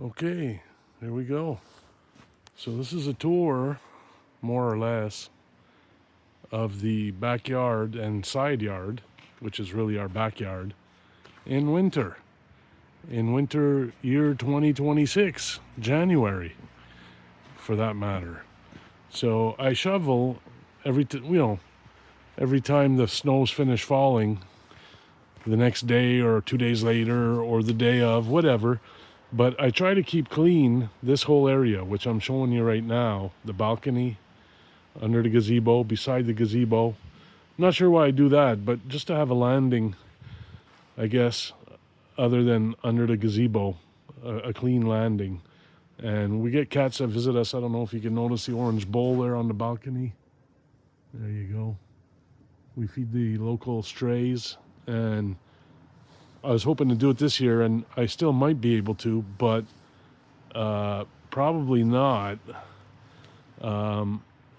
Okay, here we go. So this is a tour, more or less, of the backyard and side yard, which is really our backyard, in winter. In winter year 2026, January, for that matter. So I shovel every time the snow's finished falling, the next day or 2 days later or the day of, whatever. But I try to keep clean this whole area, which I'm showing you right now, the balcony, under the gazebo, beside the gazebo. Not sure why I do that, but just to have a landing, I guess, other than under the gazebo, a clean landing. And we get cats that visit us. I don't know if you can notice the orange bowl there on the balcony. There you go. We feed the local strays, and I was hoping to do it this year, and I still might be able to, but probably not. I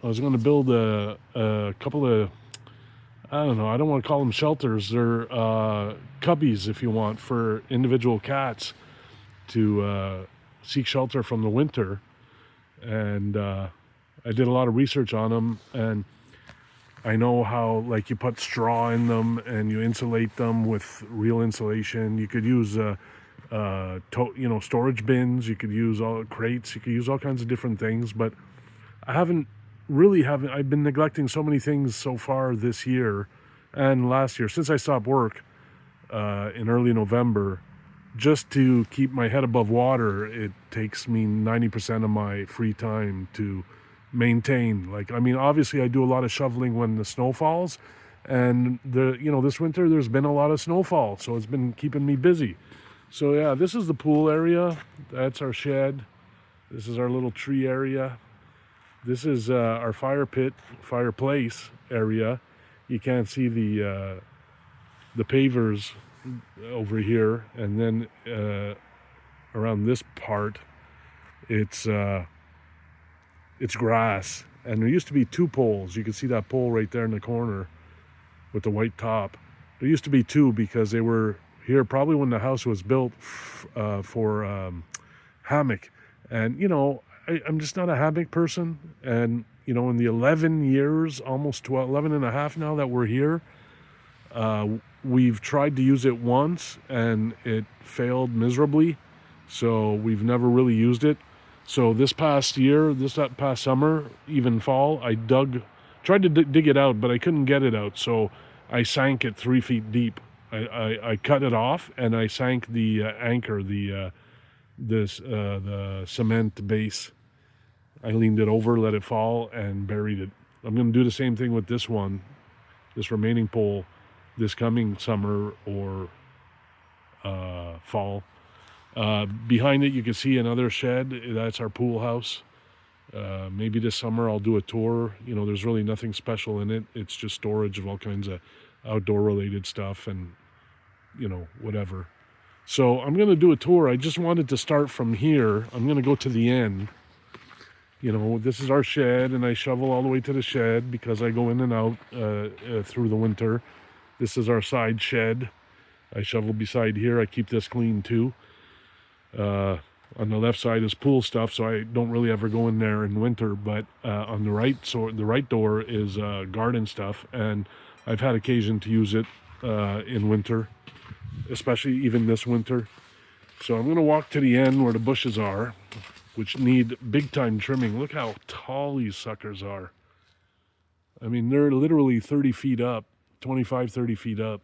was going to build a couple of, I don't know, I don't want to call them shelters. They're cubbies, if you want, for individual cats to seek shelter from the winter. And I did a lot of research on them, and I know how, like, you put straw in them and you insulate them with real insulation. You could use storage bins. You could use all crates. You could use all kinds of different things. But I haven't. I've been neglecting so many things so far this year and last year, since I stopped work in early November. Just to keep my head above water, it takes me 90% of my free time to maintain. Obviously I do a lot of shoveling when the snow falls, and this winter there's been a lot of snowfall, so it's been keeping me busy. So yeah, this is the pool area. That's our shed. This is our little tree area. This is our fireplace area. You can't see the pavers over here, and then around this part, it's grass. And there used to be two poles. You can see that pole right there in the corner with the white top. There used to be two because they were here probably when the house was built for hammock. And I'm just not a hammock person. And in the 11 years, almost 12, 11 and a half now that we're here, we've tried to use it once and it failed miserably. So we've never really used it. So this past summer, even fall, I tried to dig it out, but I couldn't get it out. So I sank it 3 feet deep. I cut it off and I sank the anchor, the cement base. I leaned it over, let it fall, and buried it. I'm going to do the same thing with this remaining pole, this coming summer or fall. Behind it, you can see another shed. That's our pool house. Maybe this summer I'll do a tour. There's really nothing special in it. It's just storage of all kinds of outdoor related stuff and, whatever. So I'm going to do a tour. I just wanted to start from here. I'm going to go to the end. This is our shed, and I shovel all the way to the shed because I go in and out through the winter. This is our side shed. I shovel beside here. I keep this clean too. On the left side is pool stuff, so I don't really ever go in there in winter. But on the right, so the right door is garden stuff, and I've had occasion to use it in winter, especially even this winter. So I'm going to walk to the end where the bushes are, which need big time trimming. Look how tall these suckers are. I mean, they're literally 30 feet up, 25, 30 feet up.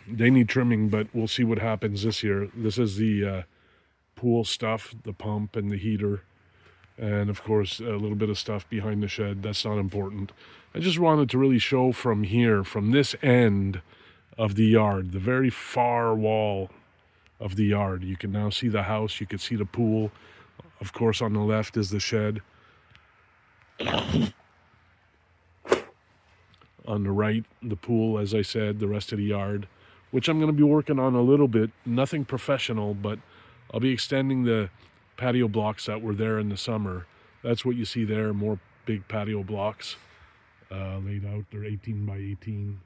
They need trimming, but we'll see what happens this year. This is the pool stuff, the pump and the heater. And of course, a little bit of stuff behind the shed. That's not important. I just wanted to really show from here, from this end of the yard, the very far wall of the yard. You can now see the house. You can see the pool. Of course, on the left is the shed. On the right, the pool, as I said, the rest of the yard, which I'm going to be working on a little bit. Nothing professional, but I'll be extending the patio blocks that were there in the summer. That's what you see there, more big patio blocks laid out. They're 18 by 18.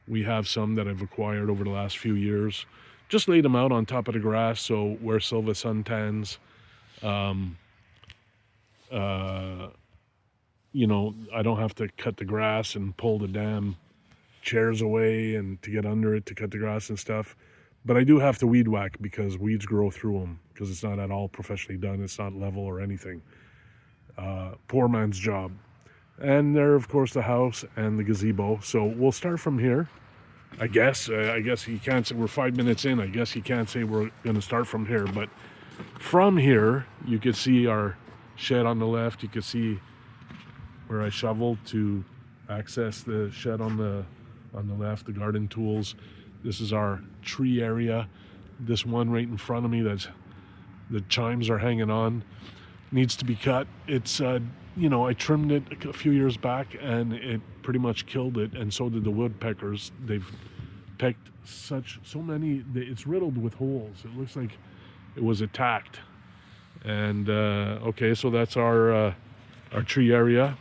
We have some that I've acquired over the last few years just laid them out on top of the grass, so where Silva suntans, you know, I don't have to cut the grass and pull the damn chairs away and to get under it to cut the grass and stuff. But I do have to weed whack because weeds grow through them, because it's not at all professionally done. It's not level or anything. Poor man's job. And there, of course, the house and the gazebo. So we'll start from here. I guess you can't say we're 5 minutes in. I guess you can't say we're going to start from here. But from here, you can see our shed on the left. You can see where I shoveled to access the shed on the left, the garden tools. This is our tree area. This one right in front of me, that's the chimes are hanging on, needs to be cut. It's you know, I trimmed it a few years back and it pretty much killed it, and so did the woodpeckers. They've pecked so many, it's riddled with holes. It looks like it was attacked. And okay, so that's our tree area.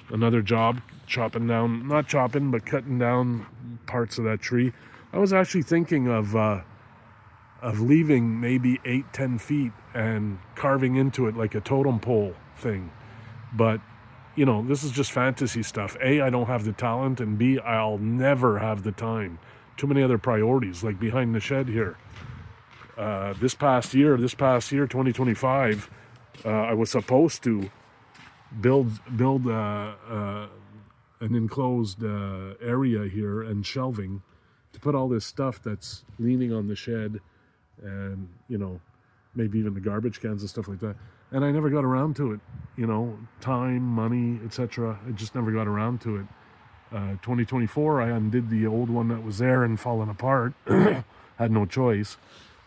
Another job, chopping down, not chopping, but cutting down parts of that tree. I was actually thinking of leaving maybe 8-10 feet and carving into it like a totem pole thing. But, you know, this is just fantasy stuff. A, I don't have the talent, and B, I'll never have the time. Too many other priorities, like behind the shed here. This past year, 2025, I was supposed to build an enclosed area here and shelving to put all this stuff that's leaning on the shed, and, you know, maybe even the garbage cans and stuff like that. And I never got around to it, you know, time, money, etc. I just never got around to it. 2024, I undid the old one that was there and fallen apart. Had no choice.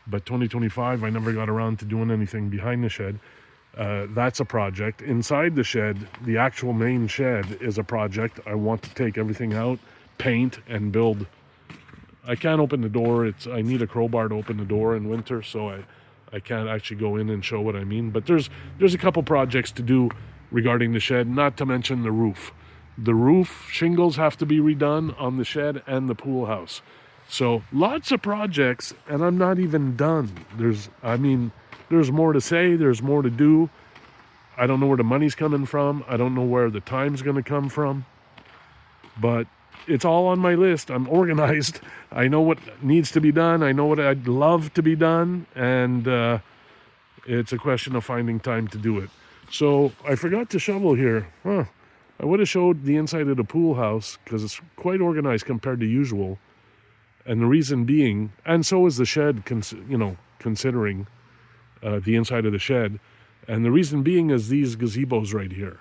But 2025, I never got around to doing anything behind the shed. That's a project. Inside the shed, the actual main shed is a project. I want to take everything out, paint, and build. I can't open the door. I need a crowbar to open the door in winter, so I can't actually go in and show what I mean. But there's a couple projects to do regarding the shed, not to mention the roof. The roof shingles have to be redone on the shed and the pool house. So lots of projects, and I'm not even done. There's more to say, there's more to do. I don't know where the money's coming from. I don't know where the time's going to come from. But it's all on my list. I'm organized. I know what needs to be done. I know what I'd love to be done. And it's a question of finding time to do it. So I forgot to shovel here. I would have showed the inside of the pool house because it's quite organized compared to usual. And the reason being, and so is the shed, considering the inside of the shed. And the reason being is these gazebos right here.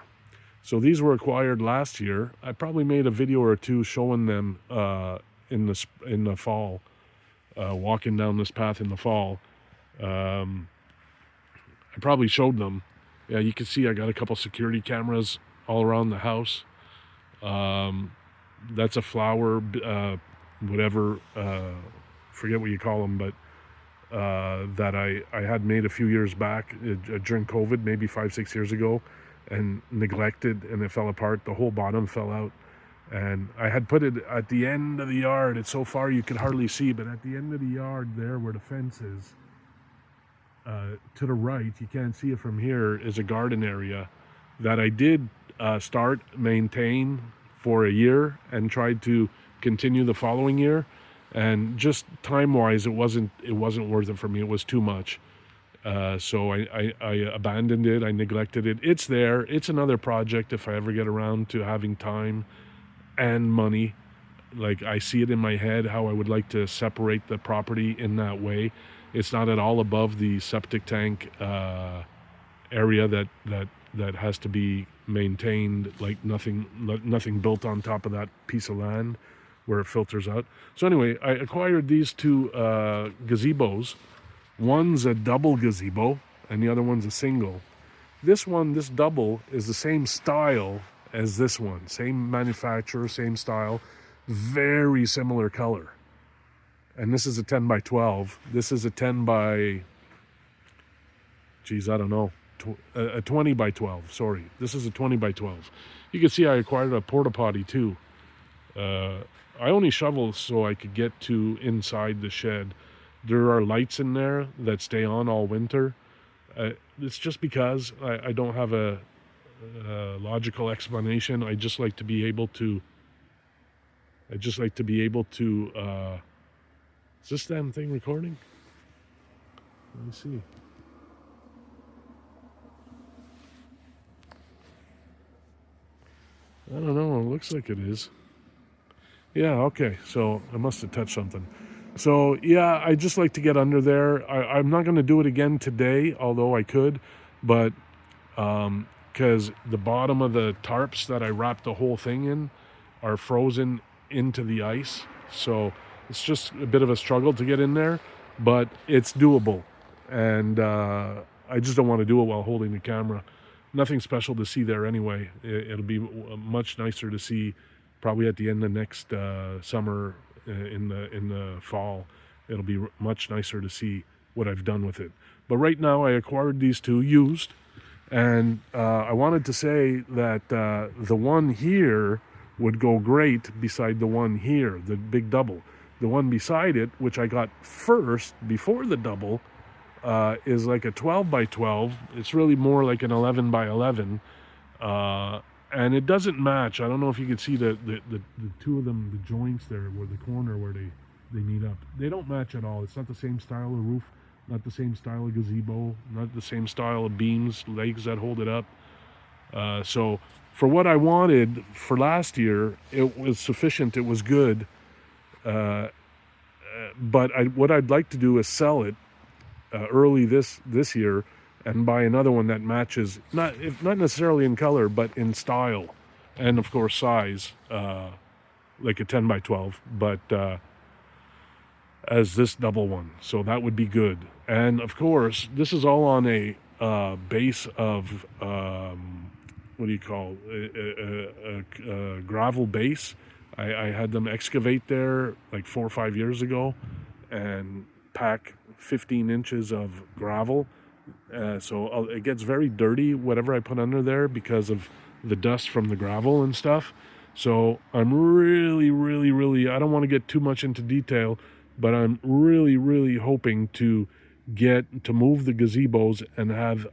So these were acquired last year. I probably made a video or two showing them in the fall, walking down this path in the fall. I probably showed them. Yeah, you can see I got a couple security cameras all around the house. That's a flower, whatever, forget what you call them, but that I had made a few years back during COVID, maybe 5-6 years ago, and neglected, and it fell apart. The whole bottom fell out, and I had put it at the end of the yard. It's so far you could hardly see, but at the end of the yard there where the fence is, to the right, you can't see it from here, is a garden area that I did maintain for a year and tried to continue the following year, and just time-wise it wasn't worth it for me. It was too much. So I abandoned it. I neglected it. It's there. It's another project if I ever get around to having time and money. Like, I see it in my head how I would like to separate the property in that way. It's not at all above the septic tank area that has to be maintained, like nothing built on top of that piece of land where it filters out. So anyway, I acquired these two gazebos. One's a double gazebo and the other one's a single. This double, is the same style as this one. Same manufacturer, same style, very similar color. And this is a 10 by 12. This is a 10 by, a 20 by 12, sorry. This is a 20 by 12. You can see I acquired a porta potty too. I only shoveled so I could get to inside the shed. there are lights in there that stay on all winter. It's just because I don't have a logical explanation. I just like to be able to. I just like to be able to. Is this damn thing recording? Let me see. I don't know. It looks like it is. Yeah, okay. So I must have touched something. So yeah, I just like to get under there. I'm not going to do it again today, although I could, but because the bottom of the tarps that I wrapped the whole thing in are frozen into the ice. So it's just a bit of a struggle to get in there, but it's doable. And I just don't want to do it while holding the camera. Nothing special to see there anyway. It'll be much nicer to see probably at the end of next summer, in the fall. It'll be much nicer to see what I've done with it. But right now I acquired these two used, and I wanted to say that the one here would go great beside the one here, the big double. The one beside it, which I got first before the double, is like a 12 by 12. It's really more like an 11 by 11. And it doesn't match. I don't know if you can see the two of them, the joints there, where the corner where they meet up. They don't match at all. It's not the same style of roof, not the same style of gazebo, not the same style of beams, legs that hold it up. So for what I wanted for last year, it was sufficient. It was good. But what I'd like to do is sell it early this year, and buy another one that matches, not necessarily in color, but in style, and of course size, like a 10 by 12, but as this double one. So that would be good. And of course, this is all on a base of what do you call a gravel base. I had them excavate there like 4 or 5 years ago, and pack 15 inches of gravel. So it gets very dirty, whatever I put under there, because of the dust from the gravel and stuff. So I'm really, I don't want to get too much into detail, but I'm really hoping to move the gazebos and have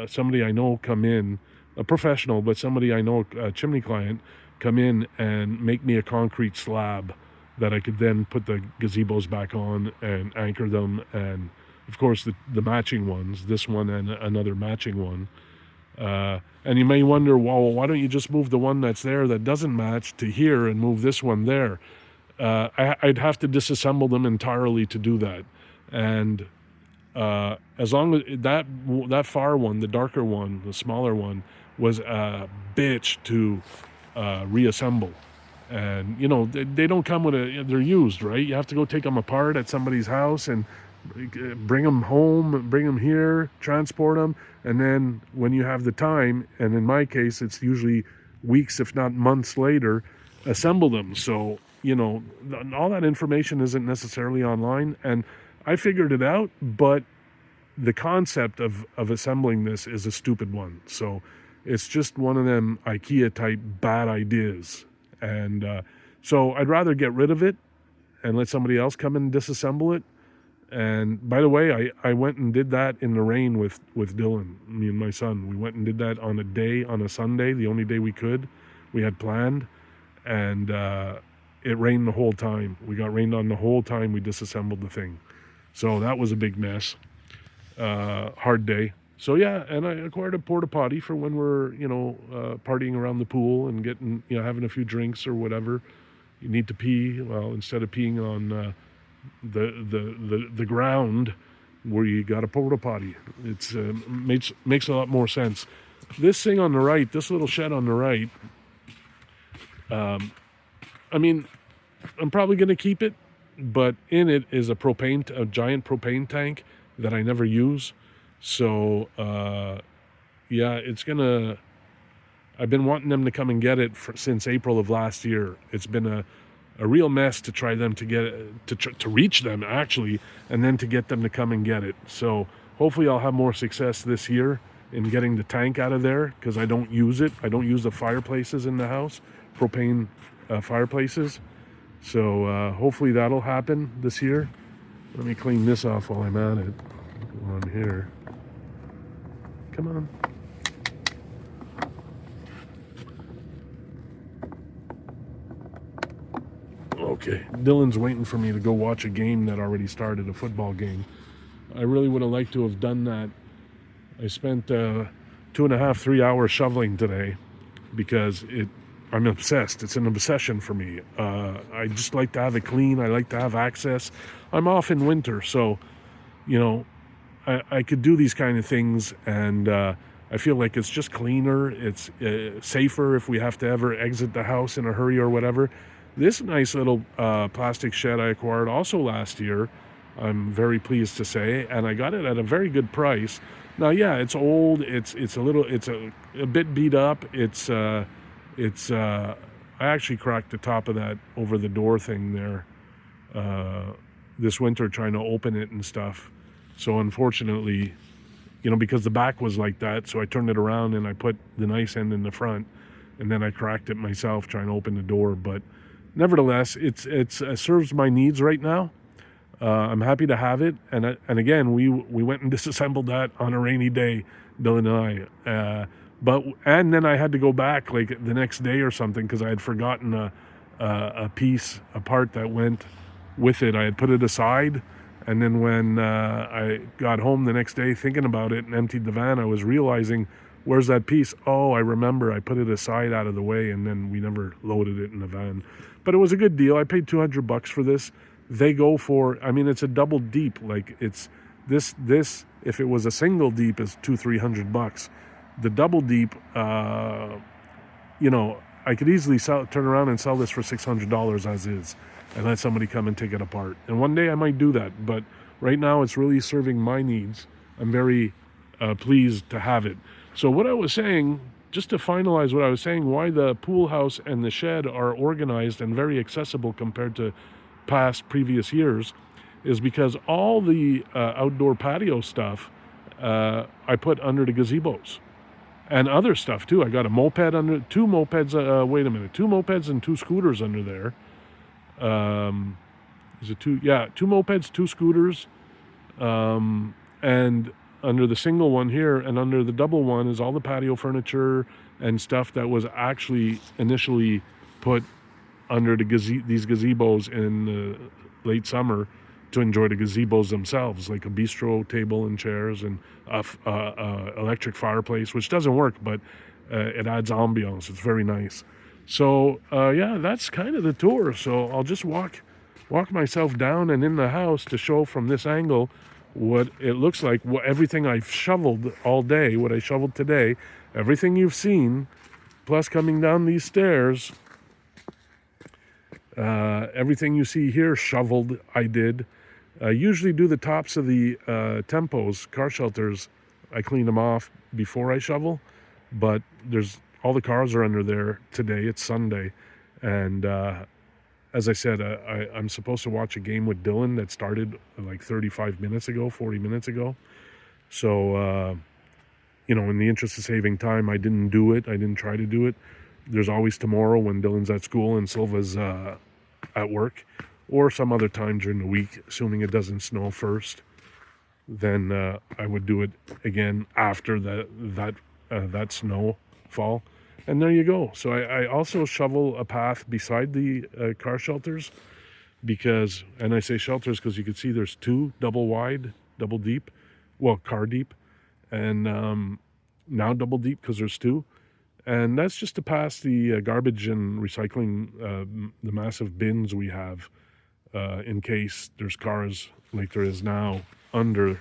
somebody I know come in, a professional, but somebody I know, a chimney client, come in and make me a concrete slab that I could then put the gazebos back on and anchor them, and of course the matching ones, this one and another matching one. And you may wonder, well, why don't you just move the one that's there that doesn't match to here and move this one there? I'd have to disassemble them entirely to do that. And as long as that far one, the darker one, the smaller one, was a bitch to reassemble. And they don't come with they're used, right? You have to go take them apart at somebody's house and bring them home, bring them here, transport them, and then when you have the time, and in my case it's usually weeks if not months later, assemble them. So all that information isn't necessarily online, and I figured it out, but the concept of assembling this is a stupid one. So it's just one of them IKEA type bad ideas. And so I'd rather get rid of it and let somebody else come and disassemble it. And by the way, I went and did that in the rain with Dylan, me and my son. We went and did that on a Sunday, the only day we could. We had planned, and it rained the whole time. We got rained on the whole time we disassembled the thing. So that was a big mess. Hard day. So yeah, and I acquired a porta potty for when we're partying around the pool and getting having a few drinks or whatever. You need to pee. Well, instead of peeing on the ground, where you got a porta potty, it's makes a lot more sense. This thing on the right, this little shed on the right, I mean, I'm probably gonna keep it, but in it is a giant propane tank that I never use. So yeah, I've been wanting them to come and get it since April of last year. It's been a real mess to try them to get to reach them actually, and then to get them to come and get it. So hopefully I'll have more success this year in getting the tank out of there, because I don't use it. I don't use the fireplaces in the house, propane fireplaces. So hopefully that'll happen this year. Let me clean this off while I'm at it. Go on here. Come on. Okay, Dylan's waiting for me to go watch a game that already started, a football game. I really would have liked to have done that. I spent 2.5, 3 hours shoveling today because I'm obsessed. It's an obsession for me. I just like to have it clean. I like to have access. I'm off in winter, so, you know, I could do these kind of things, and I feel like it's just cleaner. It's safer if we have to ever exit the house in a hurry or whatever. This nice little plastic shed I acquired also last year, I'm very pleased to say, and I got it at a very good price. Now, yeah, it's old. It's a bit beat up. I actually cracked the top of that over the door thing there this winter trying to open it and stuff. So unfortunately, because the back was like that, so I turned it around and I put the nice end in the front, and then I cracked it myself trying to open the door. But nevertheless, it serves my needs right now. I'm happy to have it, and again, we went and disassembled that on a rainy day, Dylan and I. And then I had to go back like the next day or something because I had forgotten a part that went with it. I had put it aside, and then when I got home the next day thinking about it and emptied the van, I was realizing, where's that piece? Oh, I remember. I put it aside out of the way, and then we never loaded it in the van. But it was a good deal. I paid $200 for this. They go for, it's a double deep. Like it's this if it was a single deep is $200-300. The double deep, I could easily turn around and sell this for $600 as is, and let somebody come and take it apart. And one day I might do that, but right now it's really serving my needs. I'm very pleased to have it. So what I was saying, just to finalize what I was saying, why the pool house and the shed are organized and very accessible compared to previous years, is because all the outdoor patio stuff I put under the gazebos, and other stuff too. I got a moped under, two mopeds, two mopeds and two scooters under there. Is it two? Yeah, two mopeds, two scooters, and under the single one here and under the double one is all the patio furniture and stuff that was actually initially put under these gazebos in the late summer to enjoy the gazebos themselves, like a bistro table and chairs and electric fireplace, which doesn't work, but it adds ambiance. It's very nice. So that's kind of the tour. So I'll just walk myself down and in the house to show from this angle what it looks like, everything I've shoveled all day, what I shoveled today, everything you've seen, plus coming down these stairs. Everything you see here shoveled, I did. I usually do the tops of the tempos, car shelters. I clean them off before I shovel, but all the cars are under there today. It's Sunday, and as I said, I'm supposed to watch a game with Dylan that started like 40 minutes ago. So, in the interest of saving time, I didn't do it. I didn't try to do it. There's always tomorrow when Dylan's at school and Silva's at work, or some other time during the week, assuming it doesn't snow first. Then I would do it again after that snowfall. And there you go. So I also shovel a path beside the car shelters and I say shelters because you can see there's two double wide, double deep, car deep, and now double deep because there's two. And that's just to pass the garbage and recycling, the massive bins we have in case there's cars like there is now under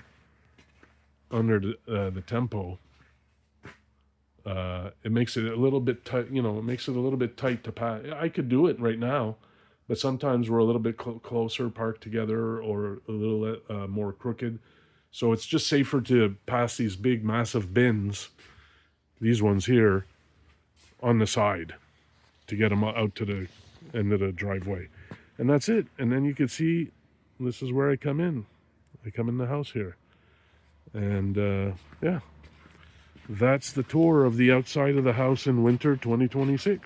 the tempo. It makes it a little bit tight, it makes it a little bit tight to pass. I could do it right now, but sometimes we're a little bit closer parked together or a little more crooked. So it's just safer to pass these big, massive bins, these ones here, on the side to get them out to the end of the driveway. And that's it. And then you can see this is where I come in. I come in the house here. And that's the tour of the outside of the house in winter 2026.